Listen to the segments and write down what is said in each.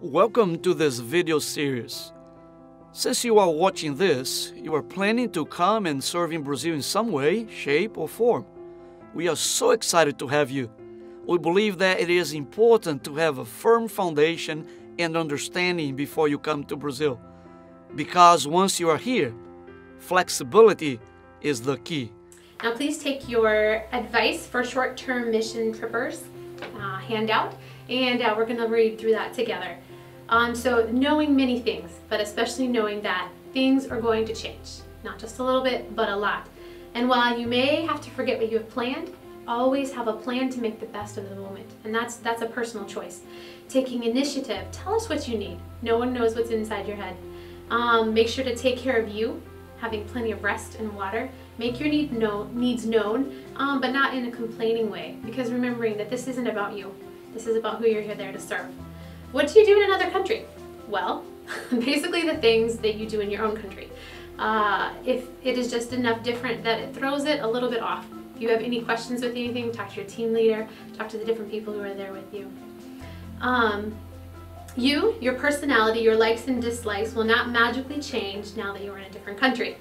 Welcome to this video series. Since you are watching this, you are planning to come and serve in Brazil in some way, shape, or form. We are so excited to have you. We believe that it is important to have a firm foundation and understanding before you come to Brazil. Because once you are here, flexibility is the key. Now please take your advice for short-term mission trippers handout, and we're going to read through that together. So knowing many things, but especially knowing that things are going to change. Not just a little bit, but a lot. And while you may have to forget what you have planned, always have a plan to make the best of the moment. And that's a personal choice. Taking initiative, tell us what you need. No one knows what's inside your head. Make sure to take care of you, having plenty of rest and water. Make your needs known, but not in a complaining way, because remembering that this isn't about you. This is about who you're there to serve. What do you do in another country? Well, basically the things that you do in your own country. If it is just enough different that it throws it a little bit off. If you have any questions with anything, talk to your team leader, talk to the different people who are there with you. Your personality, your likes and dislikes will not magically change now that you are in a different country.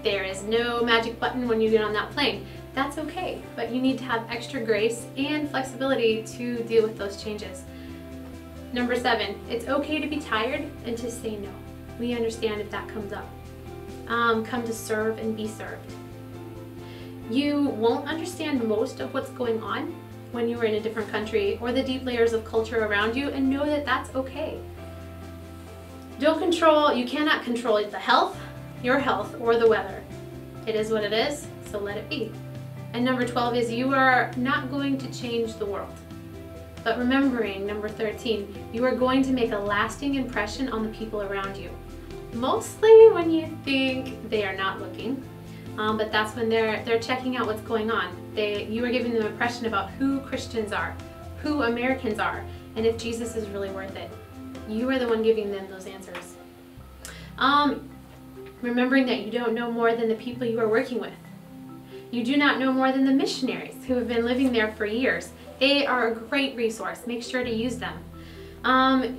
There is no magic button when you get on that plane. That's okay, but you need to have extra grace and flexibility to deal with those changes. Number 7, it's okay to be tired and to say no. We understand if that comes up. Come to serve and be served. You won't understand most of what's going on when you are in a different country or the deep layers of culture around you, and know that that's okay. You cannot control the health, your health, or the weather. It is what it is, so let it be. And number 12 is you are not going to change the world. But remembering, number 13, you are going to make a lasting impression on the people around you. Mostly when you think they are not looking, but that's when they're checking out what's going on. You are giving them an impression about who Christians are, who Americans are, and if Jesus is really worth it. You are the one giving them those answers. Remembering that you don't know more than the people you are working with. You do not know more than the missionaries who have been living there for years. They are a great resource. Make sure to use them.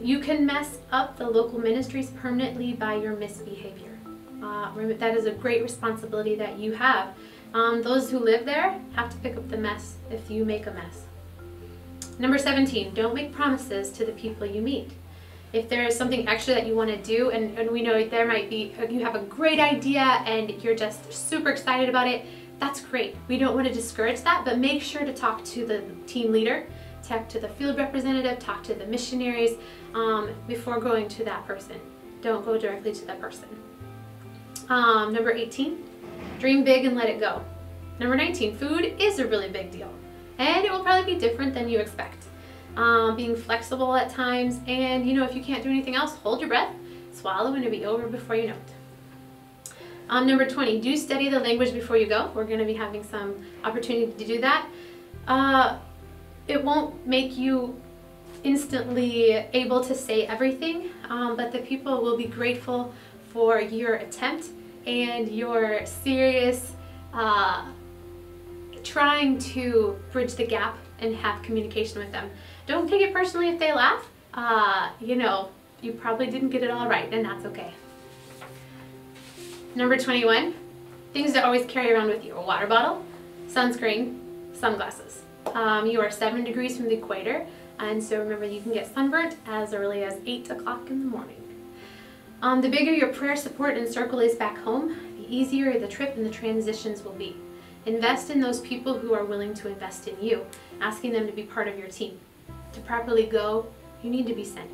You can mess up the local ministries permanently by your misbehavior. That is a great responsibility that you have. Those who live there have to pick up the mess if you make a mess. Number 17, don't make promises to the people you meet. If there is something extra that you want to do, and we know there might be, you have a great idea and you're just super excited about it, that's great. We don't want to discourage that, but make sure to talk to the team leader, talk to the field representative, talk to the missionaries before going to that person. Don't go directly to that person. Number 18, dream big and let it go. Number 19, food is a really big deal, and it will probably be different than you expect. Being flexible at times, and if you can't do anything else, hold your breath, swallow, and it'll be over before you know it. Number 20, do study the language before you go. We're going to be having some opportunity to do that. It won't make you instantly able to say everything, but the people will be grateful for your attempt and your serious trying to bridge the gap and have communication with them. Don't take it personally if they laugh. You probably didn't get it all right, and that's okay. Number 21, things to always carry around with you: a water bottle, sunscreen, sunglasses. You are 7 degrees from the equator, and so remember you can get sunburnt as early as 8 o'clock in the morning. The bigger your prayer support and circle is back home, the easier the trip and the transitions will be. Invest in those people who are willing to invest in you, asking them to be part of your team. To properly go, you need to be sent.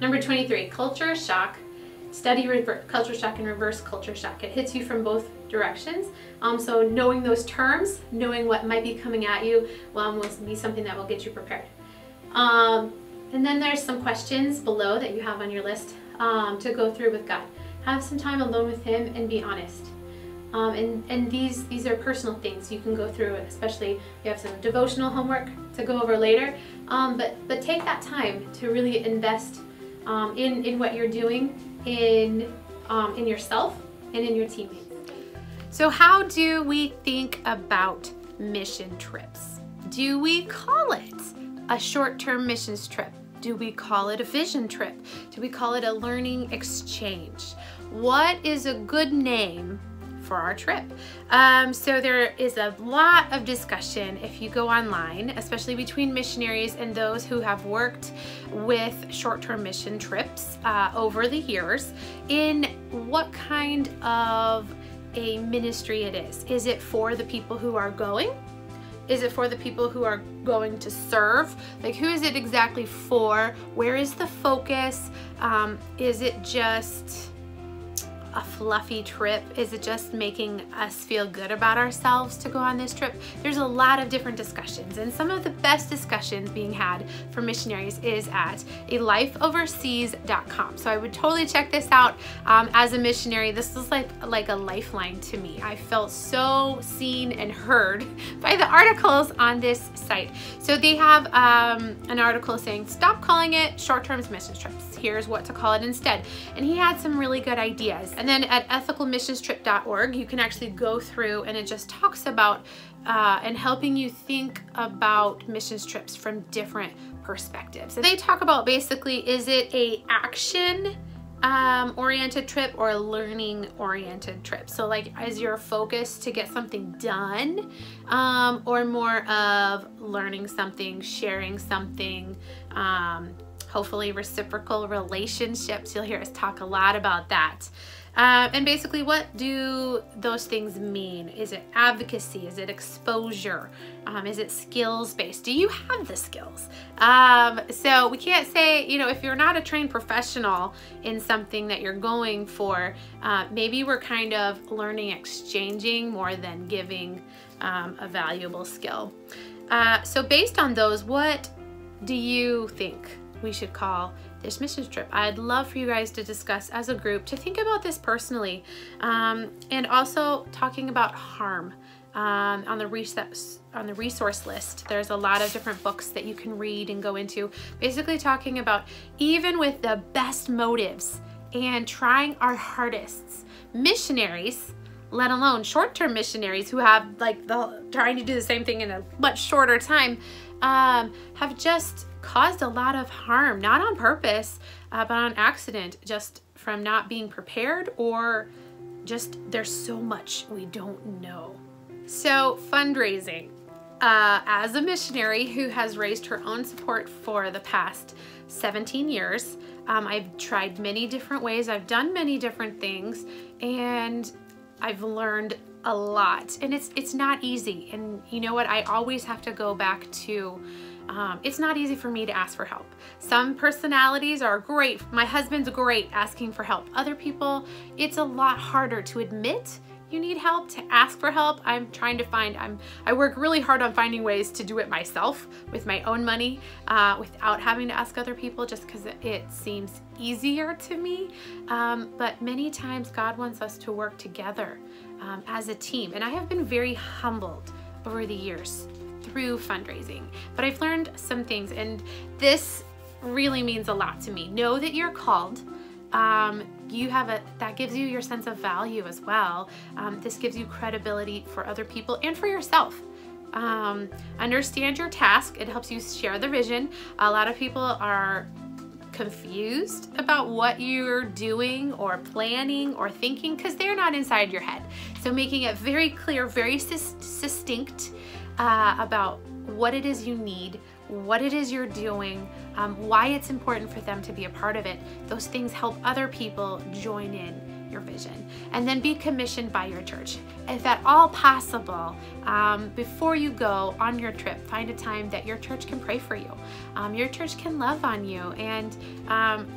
Number 23, culture shock. Study culture shock and reverse culture shock. It hits you from both directions. So knowing those terms, knowing what might be coming at you, will be something that will get you prepared. And then there's some questions below that you have on your list to go through with God. Have some time alone with Him and be honest. And these are personal things you can go through, especially if you have some devotional homework to go over later. But take that time to really invest in what you're doing, in yourself and in your teammates. So how do we think about mission trips? Do we call it a short-term missions trip? Do we call it a vision trip? Do we call it a learning exchange? What is a good name for our trip? So there is a lot of discussion if you go online, especially between missionaries and those who have worked with short-term mission trips over the years, in what kind of a ministry it is. Is it for the people who are going? Is it for the people who are going to serve? Like, who is it exactly for? Where is the focus? Is it just a fluffy trip? Is it just making us feel good about ourselves to go on this trip? There's a lot of different discussions, and some of the best discussions being had for missionaries is at alifeoverseas.com. So I would totally check this out. As a missionary, this was like a lifeline to me. I felt so seen and heard by the articles on this site. So they have an article saying, stop calling it short-term mission trips. Here's what to call it instead. And he had some really good ideas. And then at ethicalmissionstrip.org, you can actually go through, and it just talks about and helping you think about missions trips from different perspectives. So they talk about basically, is it a action oriented trip or a learning oriented trip? So like, is your focus to get something done, or more of learning something, sharing something, hopefully reciprocal relationships? You'll hear us talk a lot about that. And basically, what do those things mean? Is it advocacy? Is it exposure? Is it skills-based? Do you have the skills? So we can't say, you know, if you're not a trained professional in something that you're going for, maybe we're kind of learning, exchanging more than giving a valuable skill. So based on those, what do you think we should call this missions trip? I'd love for you guys to discuss as a group, to think about this personally, and also talking about harm. On the resource list, there's a lot of different books that you can read and go into, basically talking about, even with the best motives and trying our hardest, missionaries, let alone short-term missionaries who have trying to do the same thing in a much shorter time, have just caused a lot of harm, not on purpose, but on accident, just from not being prepared, or just there's so much we don't know. So fundraising, as a missionary who has raised her own support for the past 17 years, I've tried many different ways, I've done many different things, and I've learned a lot, and it's not easy. And you know what, I always have to go back to, it's not easy for me to ask for help. Some personalities are great. My husband's great asking for help. Other people, it's a lot harder to admit you need help, to ask for help. I'm trying to find, I work really hard on finding ways to do it myself with my own money, without having to ask other people, just because it seems easier to me. But many times God wants us to work together as a team. And I have been very humbled over the years through fundraising, but I've learned some things, and this really means a lot to me. Know that you're called. That gives you your sense of value as well. This gives you credibility for other people and for yourself. Understand your task. It helps you share the vision. A lot of people are confused about what you're doing or planning or thinking because they're not inside your head. So making it very clear, very succinct about what it is you need, what it is you're doing, why it's important for them to be a part of it. Those things help other people join in your vision. And then be commissioned by your church. If at all possible, before you go on your trip, find a time that your church can pray for you. Your church can love on you. And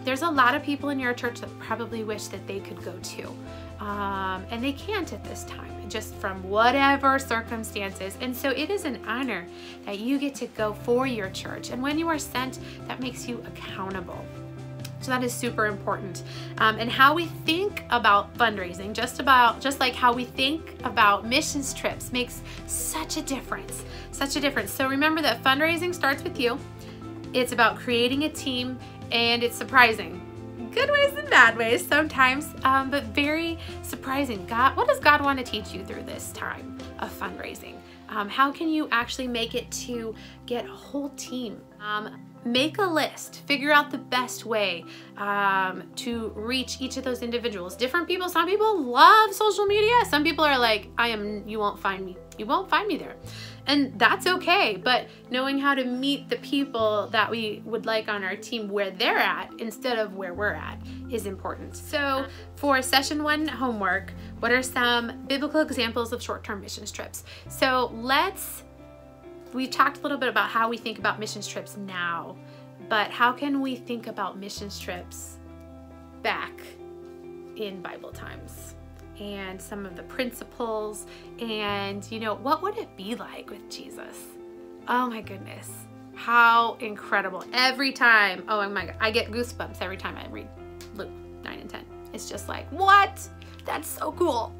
there's a lot of people in your church that probably wish that they could go too. And they can't at this time, just from whatever circumstances. And so it is an honor that you get to go for your church. And when you are sent, that makes you accountable. So that is super important. And how we think about fundraising, just like how we think about missions trips, makes such a difference, such a difference. So remember that fundraising starts with you. It's about creating a team, and it's surprising. Good ways and bad ways sometimes, but very surprising. What does God want to teach you through this time of fundraising? How can you actually make it to get a whole team? make a list, figure out the best way to reach each of those individuals. Different people, some people love social media. Some people are like, you won't find me. You won't find me there. And that's okay, but knowing how to meet the people that we would like on our team where they're at instead of where we're at is important. So for session 1 homework, what are some biblical examples of short-term missions trips? So we've talked a little bit about how we think about missions trips now, but how can we think about missions trips back in Bible times? And some of the principles, and what would it be like with Jesus? Oh my goodness, how incredible. Every time, oh my God, I get goosebumps every time I read Luke 9 and 10. It's just like, what? That's so cool.